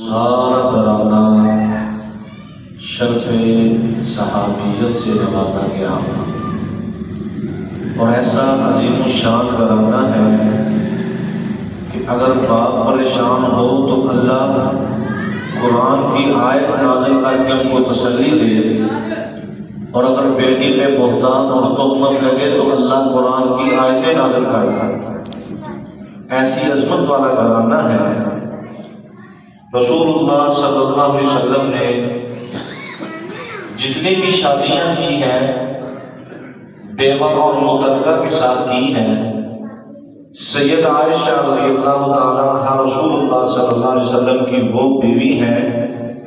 سارا ترانہ شرف صحابیت سے نوازا گیا اور ایسا عظیم الشان ترانہ ہے کہ اگر باپ پریشان ہو تو اللہ قرآن کی آیت نازل کر کے ان کو تسلی دے، اور اگر بیٹی پہ بہتان اور تہمت لگے تو اللہ قرآن کی آیتیں نازل کرتا۔ ایسی عظمت والا گھرانہ ہے۔ رسول اللہ صلی اللہ علیہ وسلم نے جتنی بھی شادیاں کی ہیں بیوہ اور متعلقہ کے ساتھ کی ہیں، سید عائشہ رضی اللہ تعالیٰ عنہ رسول اللہ صلی اللہ علیہ وسلم کی وہ بیوی ہیں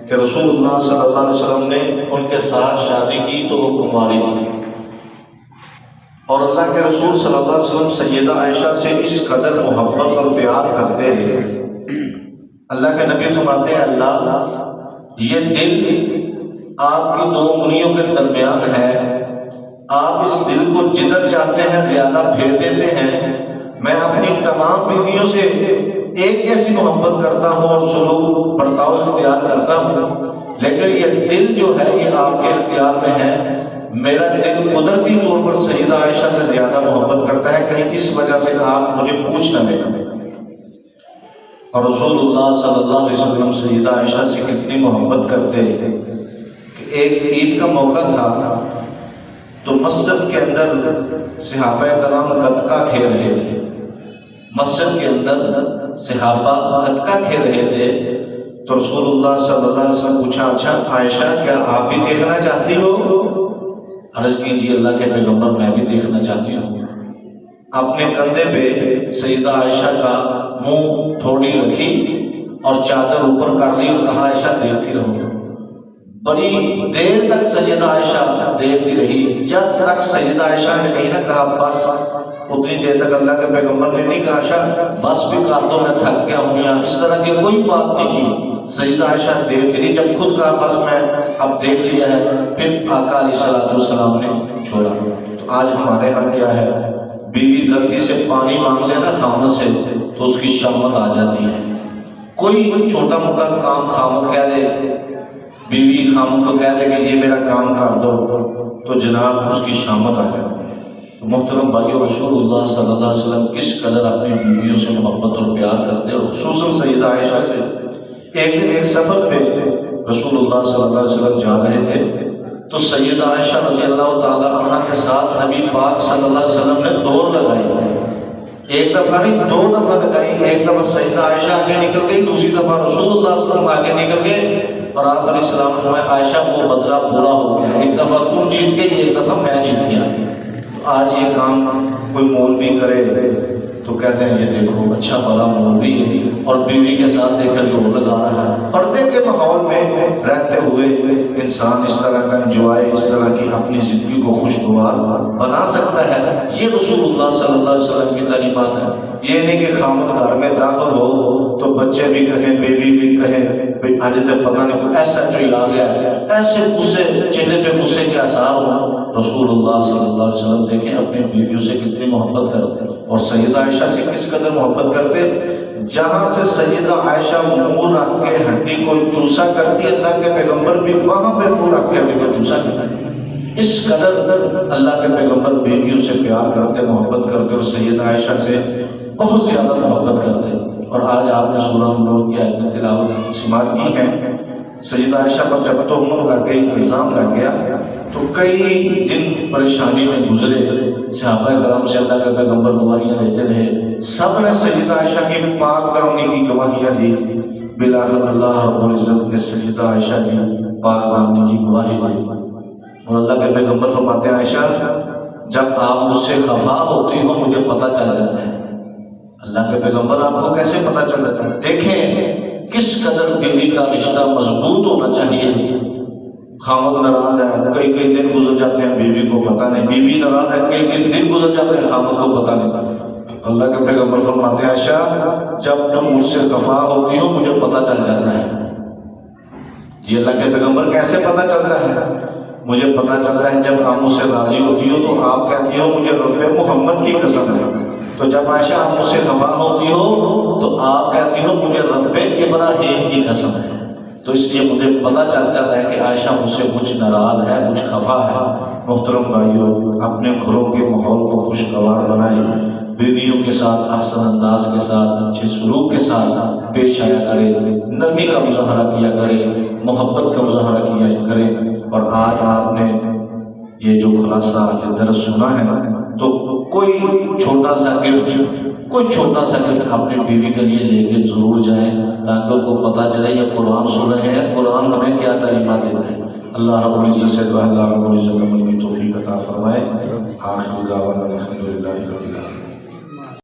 کہ رسول اللہ صلی اللہ علیہ وسلم نے ان کے ساتھ شادی کی تو وہ کنواری تھی، اور اللہ کے رسول صلی اللہ علیہ وسلم سیدہ عائشہ سے اس قدر محبت اور پیار کرتے ہیں۔ اللہ کے نبی فرماتے ہیں اللہ یہ دل آپ کی دو انگلیوں کے درمیان ہے، آپ اس دل کو جدھر چاہتے ہیں زیادہ پھیر دیتے ہیں۔ میں اپنی تمام بیویوں سے ایک جیسی محبت کرتا ہوں اور سلوک برتاؤ اختیار کرتا ہوں، لیکن یہ دل جو ہے یہ آپ کے اختیار میں ہے۔ میرا دل قدرتی طور پر سیدہ عائشہ سے زیادہ محبت کرتا ہے، کہیں اس وجہ سے آپ مجھے پوچھ نہ لیں۔ اور رسول اللہ صلی اللہ علیہ وسلم سیدہ عائشہ سے کتنی محبت کرتے کہ ایک عید کا موقع تھا تو مسجد کے اندر صحابہ کرام گتکا کھیل رہے تھے۔ مسجد کے اندر صحابہ گتکا کھیل رہے تھے تو رسول اللہ صلی اللہ علیہ وسلم پوچھا اچھا عائشہ کیا آپ بھی دیکھنا چاہتی ہو؟ عرض کیجیے اللہ کے پیغمبر میں بھی دیکھنا چاہتی ہوں۔ اپنے کندھے پہ سیدہ عائشہ کا منہ تھوڑی رکھی اور چادر اوپر کر لی اور کہا عائشہ دیکھتی رہو۔ بڑی دیر تک سیدہ عائشہ دیکھتی رہی، جب تک سیدہ عائشہ نے نہیں نہ کہا بس، اتنی دیر تک اللہ کے پیغمبر نے نہیں کہا عائشہ بس بھی کر دو میں تھک گیا ہوں، یا اس طرح کی کوئی بات نہیں کی۔ سیدہ عائشہ دیکھتی رہی، جب خود کہا بس میں اب دیکھ لیا ہے، پھر آقا علیہ السلام نے چھوڑا۔ تو آج ہمارے یہاں کیا ہے، بیوی غلطی سے پانی مانگ لے نا خامد سے تو اس کی شامت آ جاتی ہے۔ کوئی چھوٹا موٹا کام خامد کہہ دے، بیوی خامد کو کہہ دے کہ یہ میرا کام کر دو تو جناب اس کی شامت آ جاتی ہے۔ تو محترم بھائیو، رسول اللہ صلی اللہ علیہ وسلم کس قدر اپنی بیویوں سے محبت اور پیار کرتے، اور خصوصاً سیدہ عائشہ سے۔ ایک دن ایک سفر پہ رسول اللہ صلی اللہ علیہ وسلم جا رہے تھے تو سیدہ عائشہ رضی اللہ تعالیٰ عنہ کے ساتھ نبی پاک صلی اللہ علیہ وسلم نے دوڑ لگائی۔ ایک دفعہ نہیں، دو دفعہ لگائی۔ ایک دفعہ سیدہ عائشہ آگے نکل گئی، دوسری دفعہ رسول اللہ صلی اللہ علیہ وسلم آگے نکل گئے، اور آپ علیہ السلام فرمائے عائشہ وہ بدلہ پورا ہو گیا، ایک دفعہ تم جیت گئی، ایک دفعہ میں جیت گیا۔ تو آج یہ کام کوئی مولوی کرے تو کہتے ہیں یہ دیکھو اچھا بڑا مولوی ہے، اور بیوی کے ساتھ دیکھ کر دوڑ لگا رہا ہے۔ پردے کے ماحول میں رہتے ہوئے انسان اس طرح کا انجوائے، اس طرح کی اپنی زندگی کو خوشگوار بنا سکتا ہے۔ یہ رسول اللہ صلی اللہ علیہ وسلم کی تعلیمات ہے۔ یہ نہیں کہ خامد گھر میں داخل ہو تو بچے بھی کہیں، بیوی بھی کہیں آج تک پتہ نہیں کوئی ایسا چیز آ گیا، ایسے غصے، چہرے پہ غصے کے آثار ہوں۔ رسول اللہ صلی اللہ علیہ وسلم دیکھیں اپنی بیویوں سے کتنی محبت کرتے، اور سیدہ عائشہ سے کس قدر محبت کرتے۔ جہاں سے سیدہ عائشہ منہ رکھ کے ہڈی کو چوسا کرتی، اللہ کے پیغمبر بھی وہاں پہ منہ رکھ کے ہڈی کو چوسا کرتے۔ اس قدر اللہ کے پیغمبر بیویوں سے پیار کرتے، محبت کرتے، اور سیدہ عائشہ سے بہت زیادہ محبت کرتے۔ اور آج آپ نے سنا ہم لوگ کی آیت تلاوت سماعت کی ہے۔ سیدہ عائشہ پر جب تہمت لگ گئی، الزام لگ گیا تو کئی دن پریشانی میں گزرے۔ صحابہ کرام سے اللہ کے پیغمبر گواہیاں لیتے رہے، سب نے سیدہ عائشہ کی پاک دامنی کی گواہیاں دی۔ بالآخر اللہ رب العزت نے سیدہ عائشہ کی پاک دامنی کی گواہی دی، اور اللہ کے پیغمبر فرماتے ہیں عائشہ جب آپ مجھ سے خفا ہوتی ہو مجھے پتہ چل جاتا ہے۔ اللہ کے پیغمبر آپ کو کیسے پتہ چل جاتا ہے؟ دیکھیں کس قدر بیوی کا رشتہ مضبوط ہونا چاہیے۔ خامد ناراض ہے، کئی کئی دن گزر جاتے ہیں بیوی کو پتہ نہیں، بیوی ناراض ہے، کئی کئی دن گزر جاتے ہیں خامد کو پتہ نہیں۔ اللہ کے پیغمبر فرماتے ہیں عائشہ جب تم مجھ سے خفا ہوتی ہو مجھے پتہ چل جاتا ہے۔ جی اللہ کے پیغمبر کیسے پتہ چلتا ہے؟ مجھے پتہ چلتا ہے جب آپ مجھ سے راضی ہوتی ہو تو آپ کہتی ہو مجھے رب محمد کی قسم ہے، تو جب عائشہ آپ مجھ سے خفا ہوتی ہو تو آپ کہتی ہو مجھے رب ابراہیم کی قسم ہے، تو اس لیے مجھے پتہ چلتا ہے کہ عائشہ مجھ سے کچھ ناراض ہے، کچھ خفا ہے۔ محترم بھائیوں، اپنے گھروں کے ماحول کو خوشگوار بنائیں، بیویوں کے ساتھ احسن انداز کے ساتھ، اچھے سلوک کے ساتھ پیش آیا کرے، نرمی کا مظاہرہ کیا کرے، محبت کا مظاہرہ کیا کرے۔ اور آج آپ نے یہ جو خلاصہ یہ درس سنا ہے، تو کوئی چھوٹا سا گفٹ اپنی بیوی کے لیے لے کے ضرور جائیں، تاکہ ان کو پتہ چلے یہ قرآن سن رہے ہیں، قرآن ہمیں کیا تعلیمات دیتا ہے۔ اللہ رب العزت سے دعا، اللہ رب العزت عمل کی توفیق عطا فرمائے۔ آخر دعوانا الحمدللہ رب العالمین۔